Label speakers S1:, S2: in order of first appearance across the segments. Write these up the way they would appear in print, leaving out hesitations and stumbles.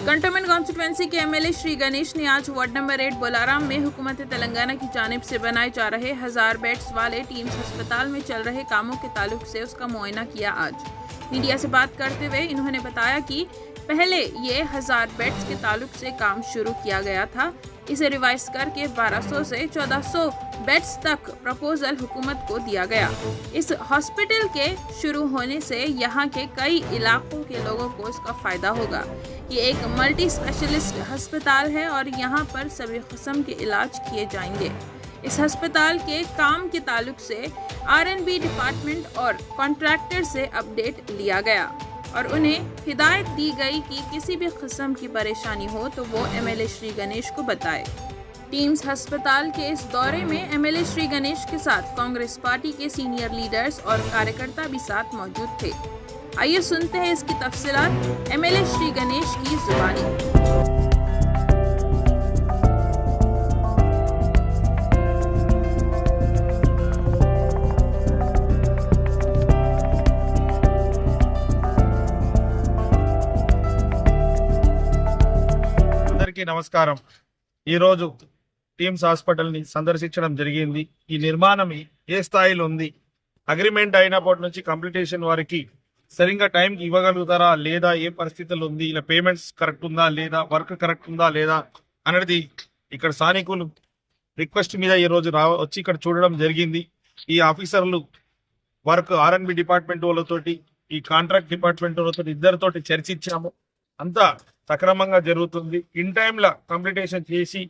S1: Cantonment constituency के MLA Shri Ganesh ने आज वार्ड नंबर 8 बोलाराम में हुकूमत तेलंगाना की जानिब से बनाए जा रहे 1000 बेड्स वाले टीम्स अस्पताल में चल रहे कामों के ताल्लुक से उसका मुआयना किया। आज मीडिया से बात करते हुए इन्होंने बताया कि पहले ये 1000 बेड्स के ताल्लुक से काम शुरू किया गया था। इसे रिवाइज करके 1200 से 1400 बेड्स तक प्रपोजल हुकूमत को दिया गया। इस हॉस्पिटल के शुरू होने से यहाँ के कई इलाकों के लोगों को इसका फायदा होगा। ये एक मल्टी स्पेशलिस्ट अस्पताल है और यहाँ पर सभी किस्म के इलाज किए जाएंगे। इस अस्पताल के काम के ताल्लुक से R&B डिपार्टमेंट और कॉन्ट्रैक्टर से अपडेट लिया गया और उन्हें हिदायत दी गई कि किसी भी किस्म की परेशानी हो तो वो एमएलए श्री गणेश को बताए। टीम्स अस्पताल के इस दौरे में एमएलए श्री गणेश के साथ कांग्रेस पार्टी के सीनियर लीडर्स और कार्यकर्ता भी साथ मौजूद थे। आइए सुनते हैं इसकी तफसीलात एमएलए श्री गणेश की जुबानी।
S2: అందరికీ నమస్కారం। ఈరోజు టీమ్స్ హాస్పిటల్ని సందర్శించడం జరిగింది। ఈ నిర్మాణం ఏ స్థాయిలో ఉంది, అగ్రిమెంట్ అయినప్పటి నుంచి కంప్లీటేషన్ వారికి సరిగ్గా టైంకి ఇవ్వగలుగుతారా లేదా, ఏ పరిస్థితుల్లో ఉంది, ఇలా పేమెంట్స్ కరెక్ట్ ఉందా లేదా, వర్క్ కరెక్ట్ ఉందా లేదా అనేది ఇక్కడ స్థానికులు రిక్వెస్ట్ మీద ఈరోజు వచ్చి ఇక్కడ చూడడం జరిగింది। ఈ ఆఫీసర్లు వర్క్ R&B డిపార్ట్మెంట్ వాళ్ళతోటి, ఈ కాంట్రాక్ట్ డిపార్ట్మెంట్ వాళ్ళతో ఇద్దరితోటి చర్చించాము। అంతా సక్రమంగా జరుగుతుంది। ఇన్ టైంలో కంప్లీటేషన్ చేసి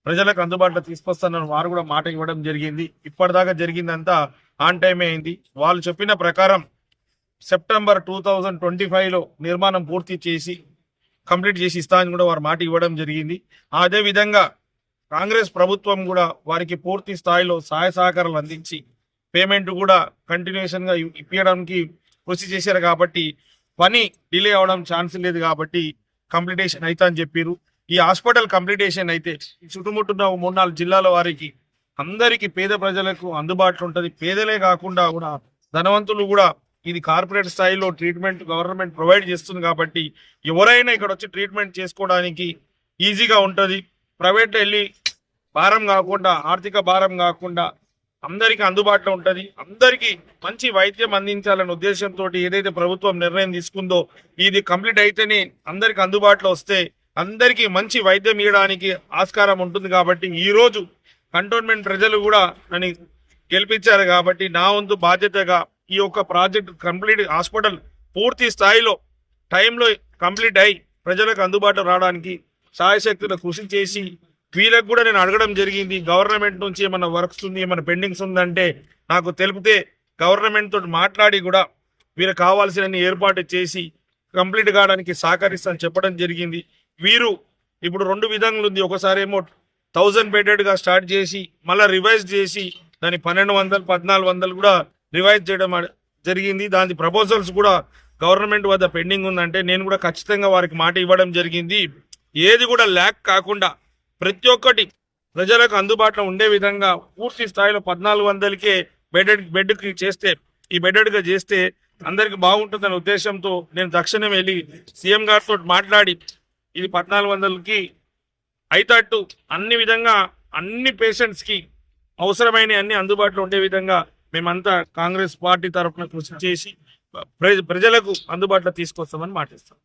S2: ప్రజలకు అందుబాటులో తీసుకొస్తానని వారు కూడా మాట ఇవ్వడం జరిగింది। ఇప్పటిదాకా జరిగిందంతా ఆన్ టైమే అయింది। వాళ్ళు చెప్పిన ప్రకారం సెప్టెంబర్ 2025లో నిర్మాణం పూర్తి చేసి కంప్లీట్ చేసి ఇస్తానని కూడా వారు మాట ఇవ్వడం జరిగింది। అదేవిధంగా కాంగ్రెస్ ప్రభుత్వం కూడా వారికి పూర్తి స్థాయిలో సహాయ సహకారాలు అందించి పేమెంట్ కూడా కంటిన్యూషన్గా ఇప్పించడానికి కృషి చేశారు కాబట్టి పని డిలే అవడం ఛాన్స్ లేదు కాబట్టి కంప్లీటేషన్ అయితే అని చెప్పారు। ఈ హాస్పిటల్ కంప్లీటేషన్ అయితే చుట్టుముట్టున్న 3-4 జిల్లాల వారికి అందరికీ పేద ప్రజలకు అందుబాటులో ఉంటుంది। పేదలే కాకుండా కూడా ధనవంతులు కూడా ఇది కార్పొరేట్ స్థాయిలో ట్రీట్మెంట్ గవర్నమెంట్ ప్రొవైడ్ చేస్తుంది కాబట్టి ఎవరైనా ఇక్కడ వచ్చి ట్రీట్మెంట్ చేసుకోవడానికి ఈజీగా ఉంటుంది। ప్రైవేట్లో వెళ్ళి భారం కాకుండా, ఆర్థిక భారం కాకుండా అందరికీ అందుబాటులో ఉంటుంది। అందరికీ మంచి వైద్యం అందించాలనే ఉద్దేశంతో ఏదైతే ప్రభుత్వం నిర్ణయం తీసుకుందో ఇది కంప్లీట్ అయితేనే అందరికి అందుబాటులో వస్తే అందరికీ మంచి వైద్యం ఇవ్వడానికి ఆస్కారం ఉంటుంది। కాబట్టి ఈరోజు కంటోన్మెంట్ ప్రజలు కూడా నన్ను గెలిపించారు కాబట్టి నా వంతు బాధ్యతగా ఈ యొక్క ప్రాజెక్ట్ కంప్లీట్ హాస్పిటల్ పూర్తి స్థాయిలో టైంలో కంప్లీట్ అయి ప్రజలకు అందుబాటులో రావడానికి సాయశక్తులు కృషి చేసి వీళ్ళకి కూడా నేను అడగడం జరిగింది। గవర్నమెంట్ నుంచి ఏమైనా వర్క్స్ ఉంది, ఏమైనా పెండింగ్స్ ఉందంటే నాకు తెలిపితే గవర్నమెంట్ తోటి మాట్లాడి కూడా వీళ్ళకి కావాల్సిన ఏర్పాటు చేసి కంప్లీట్ కావడానికి సహకరిస్తానని చెప్పడం జరిగింది। వీరు ఇప్పుడు 2 విధంగా ఉంది। ఒకసారి ఏమో 1000 బెడెడ్గా స్టార్ట్ చేసి మళ్ళీ రివైజ్ చేసి దాన్ని 1200 1400 కూడా రివైజ్ చేయడం జరిగింది। దాని ప్రపోజల్స్ కూడా గవర్నమెంట్ వద్ద పెండింగ్ ఉందంటే నేను కూడా ఖచ్చితంగా వారికి మాట ఇవ్వడం జరిగింది। ఏది కూడా ల్యాక్ కాకుండా ప్రతి ఒక్కటి ప్రజలకు అందుబాటులో ఉండే విధంగా పూర్తి స్థాయిలో 1400కే బెడ్కి చేస్తే, ఈ బెడెడ్గా చేస్తే అందరికి బాగుంటుందనే ఉద్దేశంతో నేను తక్షణం వెళ్ళి సీఎం గారితో మాట్లాడి ఇది 1400కి అయితట్టు అన్ని విధంగా అన్ని పేషెంట్స్కి అవసరమైన అన్ని అందుబాటులో ఉండే విధంగా మేమంతా కాంగ్రెస్ పార్టీ తరఫున కృషి చేసి ప్రజలకు అందుబాటులో తీసుకొస్తామని మాటిస్తాం।